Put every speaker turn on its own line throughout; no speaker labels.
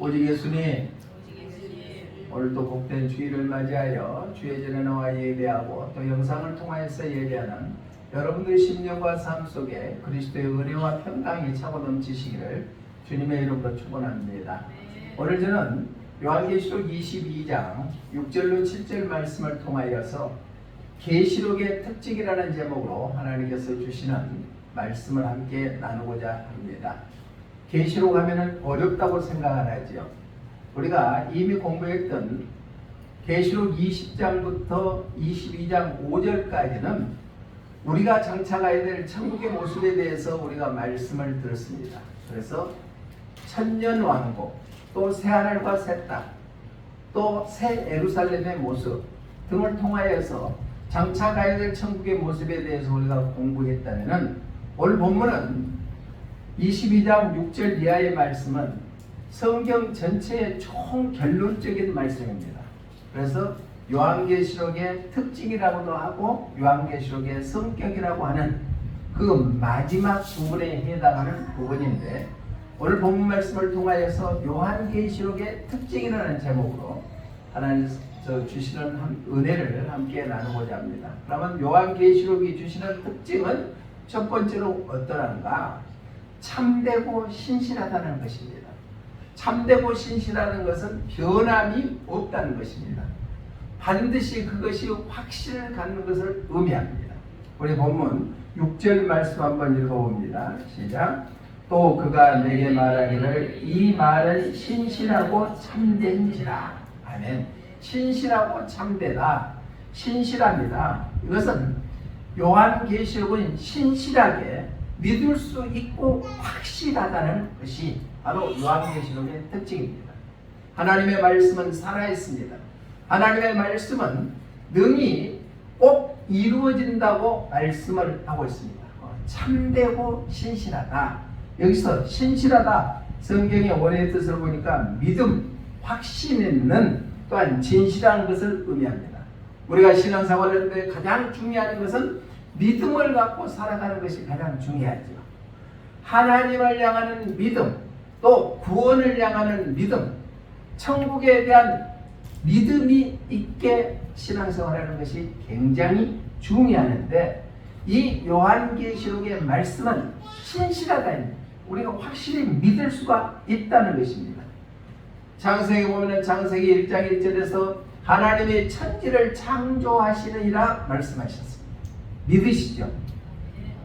오직 예수님, 오늘도 복된 주일을 맞이하여 주의 전에 나와 예배하고 또 영상을 통하여서 예배하는 여러분들의 심령과 삶 속에 그리스도의 은혜와 평강이 차고 넘치시기를 주님의 이름으로 축원합니다. 오늘 저는 요한계시록 22장 6절로 7절 말씀을 통하여서 계시록의 특징이라는 제목으로 하나님께서 주시는 말씀을 함께 나누고자 합니다. 계시록 하면은 어렵다고 생각하지요. 우리가 이미 공부했던 계시록 20장부터 22장 5절까지는 우리가 장차가야 될 천국의 모습에 대해서 우리가 말씀을 들었습니다. 그래서 천년왕국, 또 새하늘과 새 땅, 또 새 예루살렘의 모습 등을 통하여서 장차가야 될 천국의 모습에 대해서 우리가 공부했다면 오늘 본문은 22장 6절 이하의 말씀은 성경 전체의 총 결론적인 말씀입니다. 그래서 요한계시록의 특징이라고도 하고 요한계시록의 성격이라고 하는 그 마지막 부분에 해당하는 부분인데, 오늘 본문 말씀을 통하여서 요한계시록의 특징이라는 제목으로 하나님께서 주시는 은혜를 함께 나누고자 합니다. 그러면 요한계시록이 주시는 특징은 첫 번째로 어떠한가? 참되고 신실하다는 것입니다. 참되고 신실하다는 것은 변함이 없다는 것입니다. 반드시 그것이 확신을 갖는 것을 의미합니다. 우리 본문 6절 말씀 한번 읽어봅니다. 시작. 또 그가 내게 말하기를 이 말은 신실하고 참된지라. 아멘. 신실하고 참되다. 신실합니다. 이것은 요한계시록은 신실하게 믿을 수 있고 확실하다는 것이 바로 요한계시록의 특징입니다. 하나님의 말씀은 살아있습니다. 하나님의 말씀은 능히 꼭 이루어진다고 말씀을 하고 있습니다. 참되고 신실하다. 여기서 신실하다, 성경의 원어의 뜻을 보니까 믿음, 확신 있는, 또한 진실한 것을 의미합니다. 우리가 신앙생활을 하는데 가장 중요한 것은 믿음을 갖고 살아가는 것이 가장 중요하죠. 하나님을 향하는 믿음, 또 구원을 향하는 믿음, 천국에 대한 믿음이 있게 신앙생활하는 것이 굉장히 중요한데, 이 요한계시록의 말씀은 신실하다. 우리가 확실히 믿을 수가 있다는 것입니다. 창세기 보면 창세기 1장 1절에서 하나님이 천지를 창조하시느니라 말씀하셨습니다. 믿으시죠?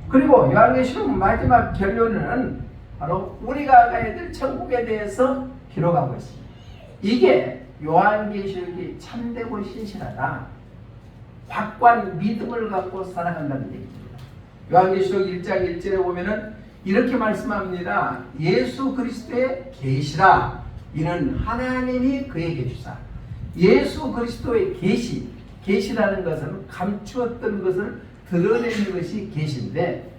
그리고 요한계시록 마지막 결론은 바로 우리가 가야 될 천국에 대해서 기록하고 있습니다. 이게 요한계시록이 참되고 신실하다, 확고한 믿음을 갖고 살아간다는 얘기입니다. 요한계시록 1장 1절에 보면은 이렇게 말씀합니다. 예수 그리스도의 계시라. 이는 하나님이 그에게 주사. 예수 그리스도의 계시라는 것은 감추었던 것을 드러내는 것이 계시인데,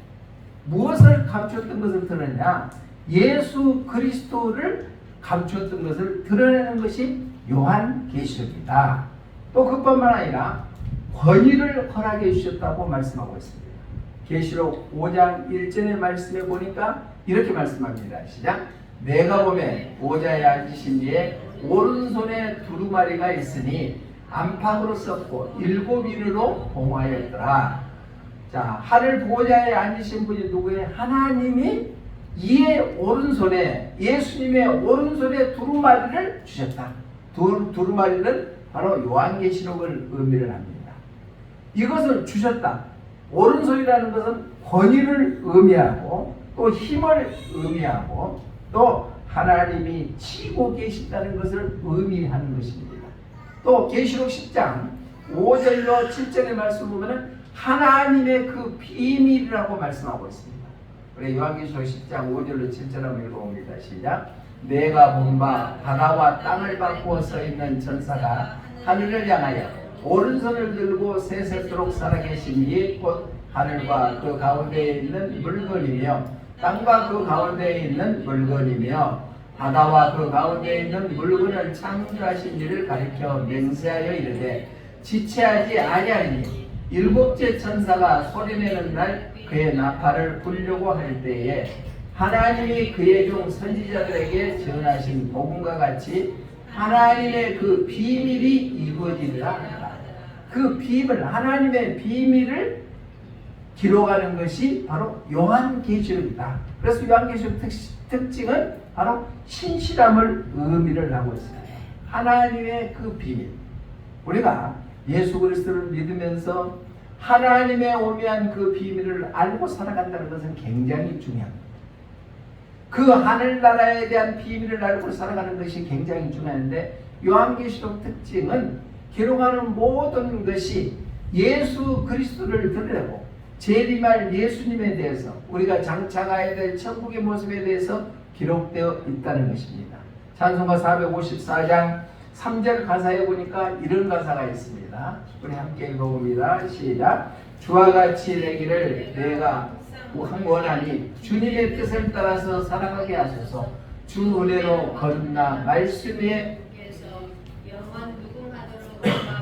무엇을 감추었던 것을 드러내냐? 예수 그리스도를 감추었던 것을 드러내는 것이 요한계시록이다. 또 그뿐만 아니라 권위를 허락해 주셨다고 말씀하고 있습니다. 계시록 5장 1절의 말씀에 보니까 이렇게 말씀합니다. 시작. 내가 보매 보좌에 앉으신 이의 오른손에 두루마리가 있으니 안팎으로 썼고 7인으로 봉하였더라. 자, 하늘 보좌에 앉으신 분이 누구예요? 하나님이 이의 오른손에, 예수님의 오른손에 두루마리를 주셨다. 두루마리는 바로 요한계시록을 의미를 합니다. 이것을 주셨다. 오른손이라는 것은 권위를 의미하고 또 힘을 의미하고 또 하나님이 치고 계신다는 것을 의미하는 것입니다. 또 계시록 10장 5절로 7절의 말씀 보면 하나님의 그 비밀이라고 말씀하고 있습니다. 우리 요한계시록 10장 5절로 7절 한번 읽어봅니다. 시작. 내가 본 바 바다와 땅을 바꾸어 서 있는 전사가 하늘을 향하여 오른손을 들고 세세토록 살아계신 이 곧 하늘과 그 가운데에 있는 물건이며 땅과 그 가운데에 있는 물건이며 바다와 그 가운데에 있는 물건을 창조하신 이를 가리켜 맹세하여 이르되 지체하지 아니하니 일곱째 천사가 소리내는 날 그의 나팔을 불려고 할 때에 하나님이 그의 종 선지자들에게 전하신 복음과 같이 하나님의 그 비밀이 이루어지리라. 그 비밀, 하나님의 비밀을 기록하는 것이 바로 요한계시록이다. 그래서 요한계시록 특징은 바로 신실함을 의미를 하고 있어요. 하나님의 그 비밀. 우리가 예수 그리스도를 믿으면서 하나님의 오묘한 그 비밀을 알고 살아간다는 것은 굉장히 중요합니다. 그 하늘나라에 대한 비밀을 알고 살아가는 것이 굉장히 중요한데, 요한계시록 특징은 기록하는 모든 것이 예수 그리스도를 드러내고 재림할 예수님에 대해서, 우리가 장차가야 될 천국의 모습에 대해서 기록되어 있다는 것입니다. 찬송가 454장 3절 가사에 보니까 이런 가사가 있습니다. 우리 함께 읽어봅니다. 시작. 주와 같이 되기를 내가 원하니 주님의 뜻을 따라서 살아가게 하소서. 주 은혜로 거듭나 말씀 위에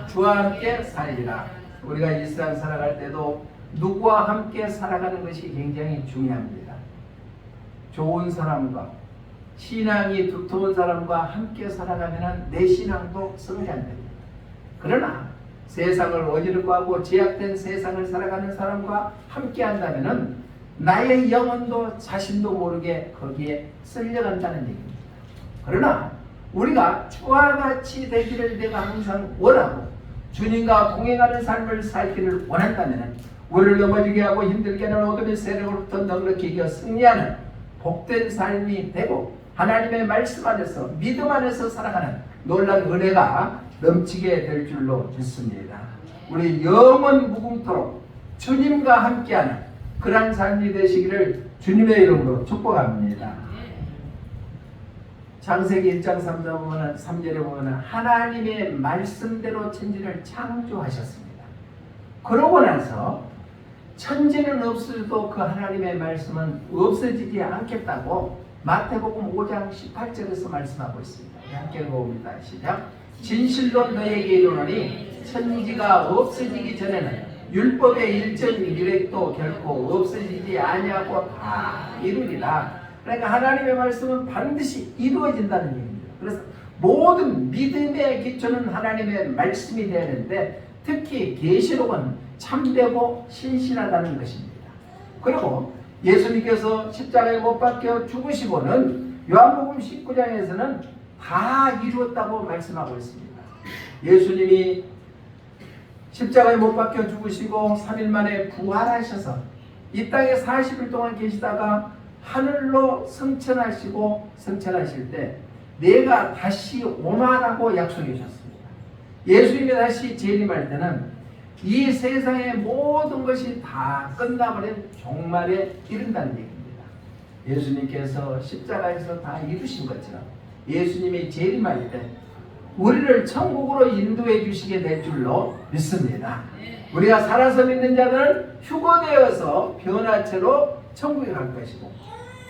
주와 함께 살리라. 우리가 이 세상 살아갈 때도 누구와 함께 살아가는 것이 굉장히 중요합니다. 좋은 사람과, 신앙이 두터운 사람과 함께 살아가면 내 신앙도 성장됩니다. 그러나 세상을 어지럽고 하고 제약된 세상을 살아가는 사람과 함께 한다면 나의 영혼도 자신도 모르게 거기에 쓸려간다는 얘기입니다. 그러나 우리가 주와 같이 되기를 내가 항상 원하고 주님과 동행하는 삶을 살기를 원한다면 우리를 넘어지게 하고 힘들게 하는 어둠의 세력으로부터 넉넉히 이겨 승리하는 복된 삶이 되고 하나님의 말씀 안에서 믿음 안에서 살아가는 놀라운 은혜가 넘치게 될 줄로 믿습니다. 우리 영원 무궁토록 주님과 함께하는 그런 삶이 되시기를 주님의 이름으로 축복합니다. 창세기 1장 3절에 보면 하나님의 말씀대로 천지를 창조하셨습니다. 그러고 나서 천지는 없어져도 그 하나님의 말씀은 없어지지 않겠다고 마태복음 5장 18절에서 말씀하고 있습니다. 함께 읽어봅니다. 시작. 진실로 너에게 이르노니 천지가 없어지기 전에는 율법의 일전 미rek도 결코 없어지지 아니하고 다 이루리라. 그러니까 하나님의 말씀은 반드시 이루어진다는 얘기입니다. 그래서 모든 믿음의 기초는 하나님의 말씀이 되어야 되는데 특히 계시록은 참되고 신실하다는 것입니다. 그리고 예수님께서 십자가에 못 박혀 죽으시고는 요한복음 19장에서는 다 이루었다고 말씀하고 있습니다. 예수님이 십자가에 못 박혀 죽으시고 3일 만에 부활하셔서 이 땅에 40일 동안 계시다가 하늘로 승천하실 때 내가 다시 오마라고 약속해 주셨습니다. 예수님이 다시 재림할 때는 이 세상의 모든 것이 다 끝나버린 종말에 이른다는 얘기입니다. 예수님께서 십자가에서 다 이루신 것처럼 예수님이 재림할 때 우리를 천국으로 인도해 주시게 될 줄로 믿습니다. 우리가 살아서 믿는 자들은 휴거되어서 변화체로 천국에 갈 것이고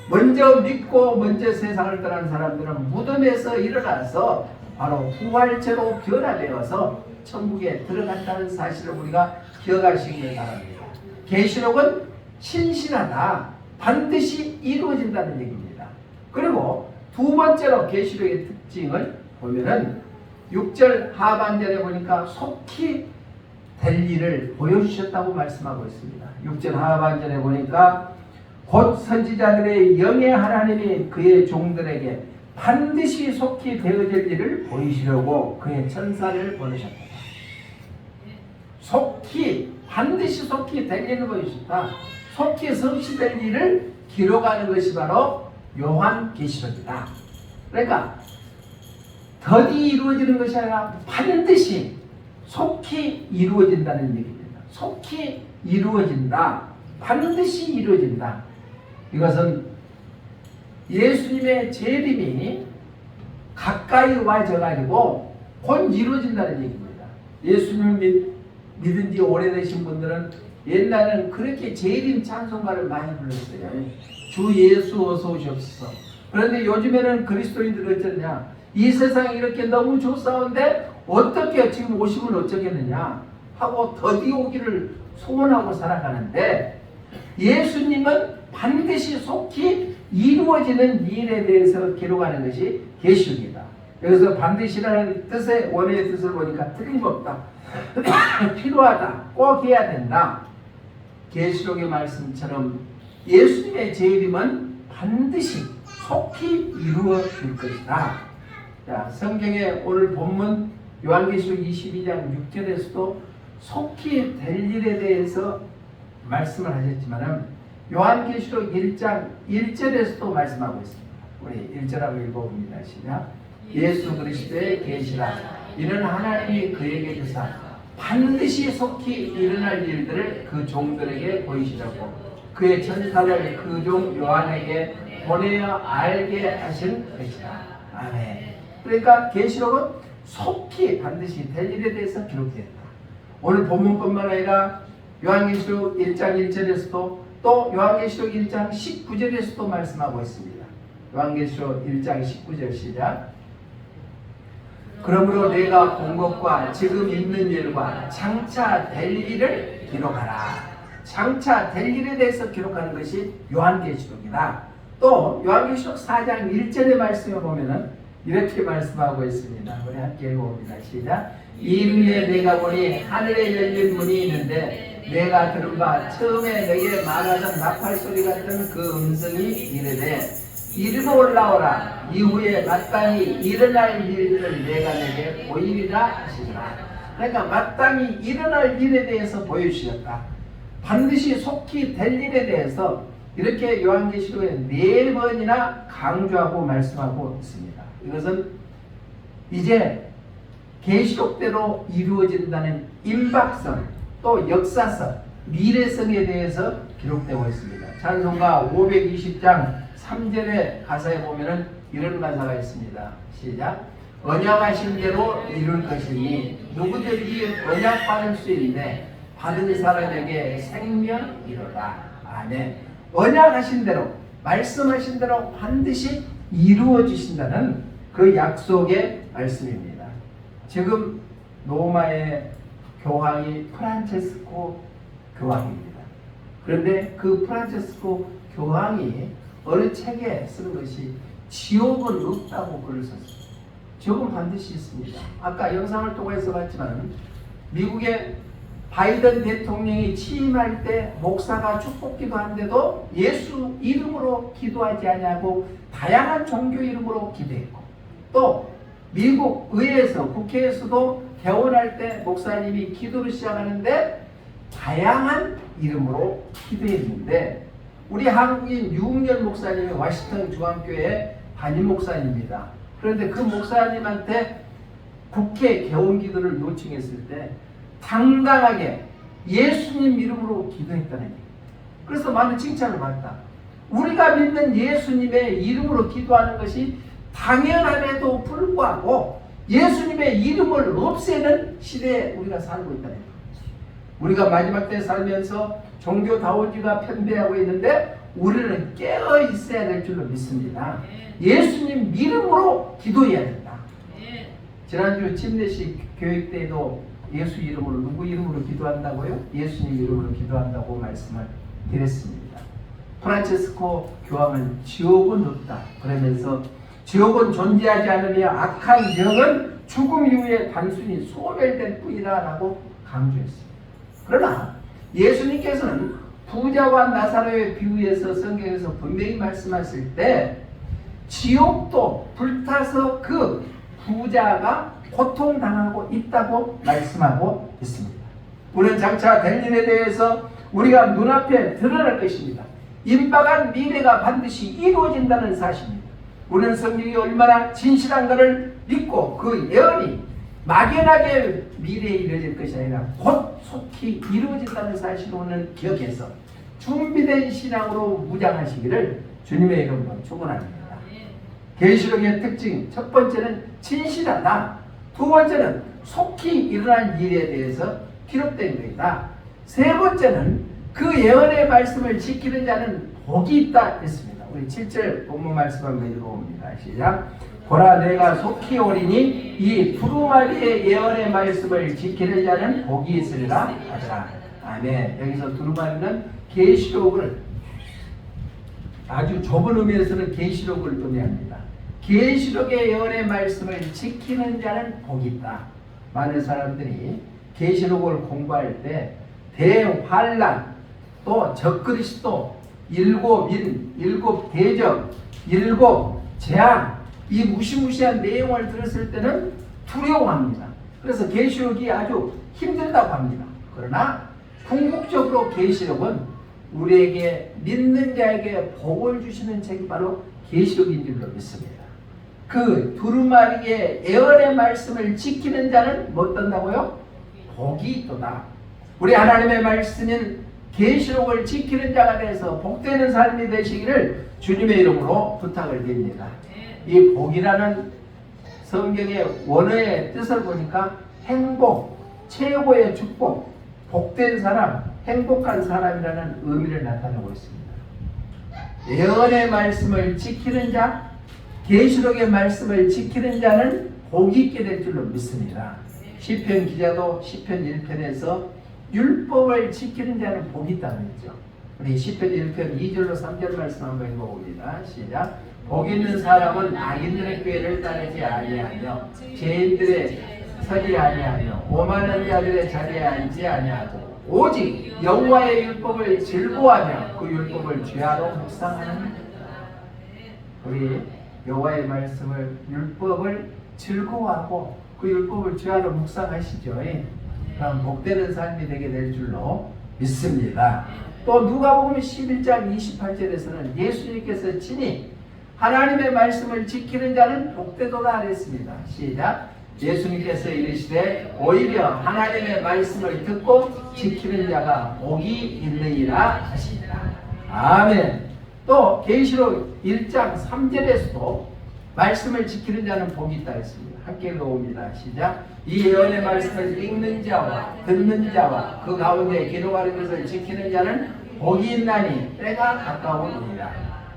먼저 믿고 먼저 세상을 떠난 사람들은 무덤에서 일어나서 바로 부활체로 변화되어서 천국에 들어간다는 사실을 우리가 기억하시길 바랍니다. 계시록은 신실하다, 반드시 이루어진다는 얘기입니다. 그리고 두 번째로 계시록의 특징을 보면은 6절 하반절에 보니까 속히 될 일을 보여주셨다고 말씀하고 있습니다. 6절 하반절에 보니까 곧 선지자들의 영의 하나님이 그의 종들에게 반드시 속히 되어질 일을 보이시려고 그의 천사를 보내셨다. 속히, 반드시 속히 될 일을 보이셨다. 속히 성취될 일을 기록하는 것이 바로 요한계시록이다. 그러니까 더디 이루어지는 것이 아니라 반드시 속히 이루어진다는 얘기입니다. 속히 이루어진다. 반드시 이루어진다. 이것은 예수님의 재림이 가까이 와져가지고 곧 이루어진다는 얘기입니다. 예수님을 믿은 지 오래되신 분들은 옛날에는 그렇게 재림 찬송가를 많이 불렀어요. 주 예수 어서 오시옵소서. 그런데 요즘에는 그리스도인들은 어쩌냐, 이 세상이 이렇게 너무 좋사온데 어떻게 지금 오시면 어쩌겠느냐 하고 더디 오기를 소원하고 살아가는데 예수님은 반드시 속히 이루어지는 일에 대해서 기록하는 것이 계시록이다. 여기서 반드시라는 뜻의 원어의 뜻을 보니까 틀림없다. 필요하다. 꼭 해야 된다. 계시록의 말씀처럼 예수님의 재림은 반드시 속히 이루어질 것이다. 자, 성경의 오늘 본문 요한계시록 22장 6절에서도 속히 될 일에 대해서 말씀을 하셨지만 요한계시록 1장 1절에서도 말씀하고 있습니다. 우리 1절하고 읽어봅니다. 시작. 예수 그리스도의 계시라 이는 하나님이 그에게 주사 반드시 속히 일어날 일들을 그 종들에게 보이시라고 그의 천사를 그 종 요한에게 보내어 알게 하신 것이다. 아멘. 그러니까 계시록은 속히 반드시 될 일에 대해서 기록되었다. 오늘 본문뿐만 아니라 요한계시록 1장 1절에서도 또 요한계시록 1장 19절에서도 말씀하고 있습니다. 요한계시록 1장 19절 시작. 그러므로 내가 본 것과 지금 있는 일과 장차 될 일을 기록하라. 장차 될 일에 대해서 기록하는 것이 요한계시록이다. 또 요한계시록 4장 1절의 말씀을 보면은 이렇게 말씀하고 있습니다. 우리 함께 읽어봅니다. 시작. 이후에 내가 보니 하늘에 열린 문이 있는데 내가 들은 바 처음에 내게 말하던 나팔 소리 같은 그 음성이 이르되 이리로 올라오라. 이후에 마땅히 일어날 일을 내가 내게 보이리라 하시더라. 그러니까 마땅히 일어날 일에 대해서 보여주셨다. 반드시 속히 될 일에 대해서 이렇게 요한계시록에 4번이나 강조하고 말씀하고 있습니다. 이것은 이제 계시록대로 이루어진다는 임박성, 또 역사성, 미래성에 대해서 기록되고 있습니다. 찬송가 520장 3절의 가사에 보면은 이런 가사가 있습니다. 시작. 언약하신 대로 이룰 것이니 누구든지 언약 받을 수 있네. 받은 사람에게 생명이로다. 아멘. 언약하신 대로, 말씀하신 대로 반드시 이루어 주신다는 그 약속의 말씀입니다. 지금 로마의 교황이 프란체스코 교황입니다. 그런데 그 프란체스코 교황이 어느 책에 쓴 것이 지옥은 없다고 글을 썼습니다. 지옥은 반드시 있습니다. 아까 영상을 통해서 봤지만 미국의 바이든 대통령이 취임할 때 목사가 축복기도 한데도 예수 이름으로 기도하지 않냐고 다양한 종교 이름으로 기도했고, 또 미국 의회에서 국회에서도 개원할 때 목사님이 기도를 시작하는데 다양한 이름으로 기도했는데, 우리 한국인 유흥열 목사님이 워싱턴 중앙교회 담임 목사님입니다. 그런데 그 목사님한테 국회 개원 기도를 요청했을 때 당당하게 예수님 이름으로 기도했다는 얘기예요. 그래서 많은 칭찬을 받다. 우리가 믿는 예수님의 이름으로 기도하는 것이 당연함에도 불구하고 예수님의 이름을 없애는 시대에 우리가 살고 있다는 거예요. 우리가 마지막 때 살면서 종교다원주의가 편배하고 있는데 우리는 깨어 있어야 될 줄로 믿습니다. 예수님 이름으로 기도해야 된다. 지난주 침례식 교육 때에도 예수 이름으로, 누구 이름으로 기도한다고요? 예수님 이름으로 기도한다고 말씀을 드렸습니다. 프란체스코 교황은 지옥은 없다 그러면서 지옥은 존재하지 않으며 악한 영은 죽음 이후에 단순히 소멸될 뿐이다 라고 강조했습니다. 그러나 예수님께서는 부자와 나사로의 비유에서 성경에서 분명히 말씀하실 때 지옥도 불타서 그 부자가 고통당하고 있다고 말씀하고 있습니다. 우리는 장차 될 일에 대해서 우리가 눈앞에 드러날 것입니다. 임박한 미래가 반드시 이루어진다는 사실입니다. 우리는 성경이 얼마나 진실한가를 믿고 그 예언이 막연하게 미래에 이루어질 것이 아니라 곧 속히 이루어진다는 사실을 기억해서 준비된 신앙으로 무장하시기를 주님의 이름으로 축원합니다. 계시록의 특징, 첫 번째는 진실하다. 두 번째는 속히 일어날 일에 대해서 기록된 것이다. 세 번째는 그 예언의 말씀을 지키는 자는 복이 있다 했습니다. 우리 7절 본문 말씀 한번 읽어봅니다. 시작. 보라 내가 속히 오리니 이 두루마리의 예언의 말씀을 지키는 자는 복이 있으리라 하더라. 아멘. 여기서 두루마리는 계시록을 아주 좁은 의미에서는 계시록을 의미합니다. 계시록의 예언의 말씀을 지키는 자는 복이 있다. 많은 사람들이 계시록을 공부할 때 대환란, 또 적그리스도, 일곱 인, 일곱 대적, 일곱 재앙, 이 무시무시한 내용을 들었을 때는 두려워합니다. 그래서 계시록이 아주 힘들다고 합니다. 그러나 궁극적으로 계시록은 우리에게 믿는 자에게 복을 주시는 책이 바로 계시록인 줄로 믿습니다. 그 두루마리의 예언의 말씀을 지키는 자는 뭐 어떤다고요? 복이 있도다. 우리 하나님의 말씀인 계시록을 지키는 자가 돼서 복되는 삶이 되시기를 주님의 이름으로 부탁을 드립니다. 이 복이라는 성경의 원어의 뜻을 보니까 행복, 최고의 축복, 복된 사람, 행복한 사람이라는 의미를 나타내고 있습니다. 예언의 말씀을 지키는 자, 계시록의 말씀을 지키는 자는 복이 있게 될 줄로 믿습니다. 시편 기자도 시편 1편에서 율법을 지키는 자는 복이 있다고 했죠. 우리 시편 1편 2절로 3절 말씀 한번 읽어봅니다. 시작. 복 있는 사람은 악인들의 꾀를 따르지 아니하며 죄인들의 서지 아니하며 오만한 자들의 자리에 앉지 아니하고 오직 여호와의 율법을 즐거워하며 그 율법을 죄하로 묵상하는 우리 여호와의 말씀을 율법을 즐거워하고 그 율법을 죄하로 묵상하시죠. 그럼 복되는 삶이 되게 될 줄로 믿습니다. 또 누가복음 11장 28절에서는 예수님께서 친히 하나님의 말씀을 지키는 자는 복되도다 하랬습니다. 시작. 예수님께서 이르시되 오히려 하나님의 말씀을 듣고 지키는 자가 복이 있느니라 하시니라. 아멘. 또 계시록 1장 3절에서도 말씀을 지키는 자는 복이 있다 했습니다. 함께 읽어봅니다. 시작. 이 예언의 말씀을 읽는 자와 듣는 자와 그 가운데 기록하는 것을 지키는 자는 복이 있나니 때가 가까우니라.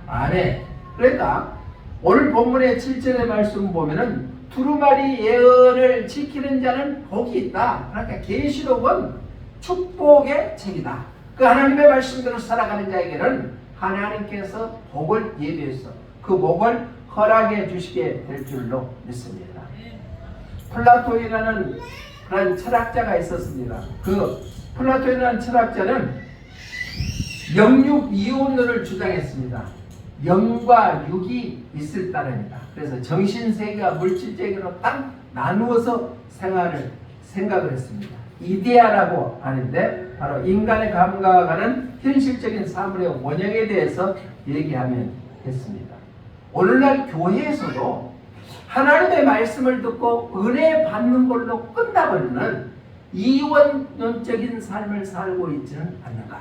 아멘. 그러니까 오늘 본문의 7절의 말씀 보면은 두루마리 예언을 지키는 자는 복이 있다. 그러니까 계시록은 축복의 책이다. 그 하나님의 말씀대로 살아가는 자에게는 하나님께서 복을 예비해서 그 복을 허락해 주시게 될 줄로 믿습니다. 플라톤이라는 그런 철학자가 있었습니다. 그 플라톤이라는 철학자는 영육 이혼론을 주장했습니다. 영과 육이 있을 따름이다. 그래서 정신세계와 물질세계로 딱 나누어서 생각을 했습니다. 이데아라고 하는데 바로 인간의 감각과 가는 현실적인 사물의 원형에 대해서 얘기하면 됐습니다. 오늘날 교회에서도 하나님의 말씀을 듣고 은혜 받는 걸로 끝나버리는 이원론적인 삶을 살고 있지는 않는가?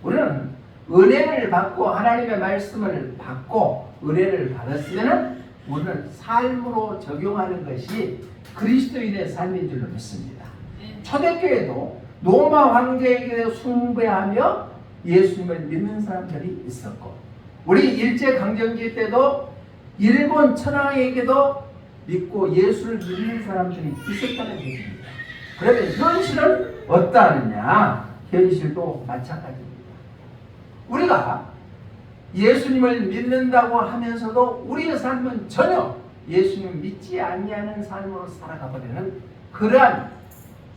우리는 은혜를 받고 하나님의 말씀을 받고 은혜를 받았으면 우리는 삶으로 적용하는 것이 그리스도인의 삶인 줄로 믿습니다. 초대교회도 로마 황제에게 숭배하며 예수님을 믿는 사람들이 있었고 우리 일제강점기 때도 일본 천황에게도 믿고 예수를 믿는 사람들이 있었다는 얘기입니다. 그러면 현실은 어떠하느냐? 현실도 마찬가지입니다. 우리가 예수님을 믿는다고 하면서도 우리의 삶은 전혀 예수님 믿지 아니하는 삶으로 살아가 버리는 그러한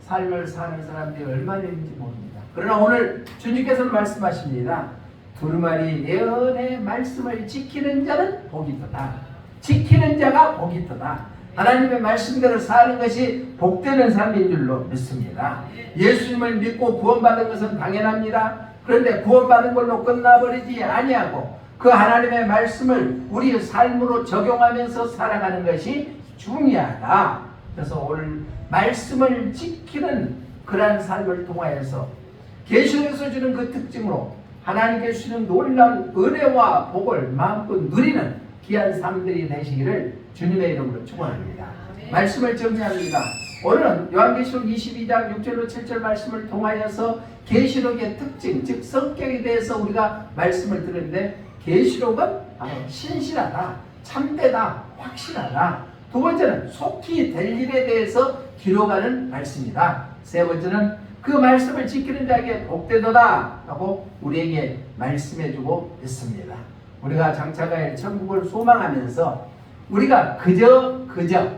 삶을 사는 사람들이 얼마나 있는지 모릅니다. 그러나 오늘 주님께서는 말씀하십니다. 두루마리 예언의 말씀을 지키는 자는 복이 있도다. 지키는 자가 복이 있도다. 하나님의 말씀대로 사는 것이 복되는 삶인 줄로 믿습니다. 예수님을 믿고 구원받은 것은 당연합니다. 그런데 구원받은 걸로 끝나버리지 아니하고 그 하나님의 말씀을 우리의 삶으로 적용하면서 살아가는 것이 중요하다. 그래서 오늘 말씀을 지키는 그러한 삶을 통하여서 계시록에서 주는 그 특징으로 하나님께 주시는 놀라운 은혜와 복을 마음껏 누리는 귀한 삶들이 되시기를 주님의 이름으로 축원합니다. 말씀을 정리합니다. 오늘은 요한계시록 22장 6절로 7절 말씀을 통하여서 계시록의 특징, 즉 성격에 대해서 우리가 말씀을 들었는데 계시록은 바로 신실하다, 참되다, 확실하다. 두 번째는 속히 될 일에 대해서 기록하는 말씀이다. 세 번째는 그 말씀을 지키는 자에게 복되도다 하고 우리에게 말씀해주고 있습니다. 우리가 장차갈 천국을 소망하면서 우리가 그저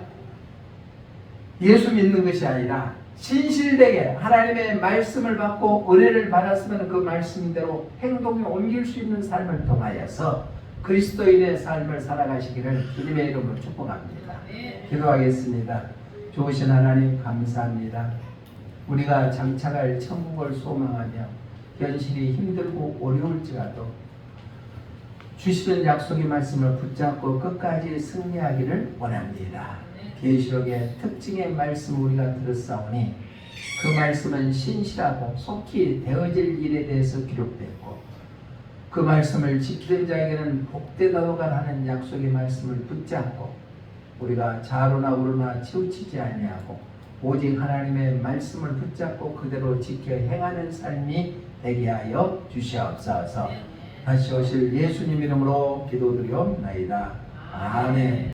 예수 믿는 것이 아니라 신실되게 하나님의 말씀을 받고 은혜를 받았으면 그 말씀대로 행동에 옮길 수 있는 삶을 통하여서 그리스도인의 삶을 살아가시기를 주님의 이름으로 축복합니다. 기도하겠습니다. 좋으신 하나님 감사합니다. 우리가 장차갈 천국을 소망하며 현실이 힘들고 어려울지라도 주시는 약속의 말씀을 붙잡고 끝까지 승리하기를 원합니다. 계시록의 특징의 말씀을 우리가 들었사오니 그 말씀은 신실하고 속히 되어질 일에 대해서 기록됐고 그 말씀을 지키는 자에게는 복되다고가 하는 약속의 말씀을 붙잡고 우리가 좌로나 우로나 치우치지 아니하고 오직 하나님의 말씀을 붙잡고 그대로 지켜 행하는 삶이 되게 하여 주시옵소서. 다시 오실 예수님 이름으로 기도드리옵나이다. 아멘.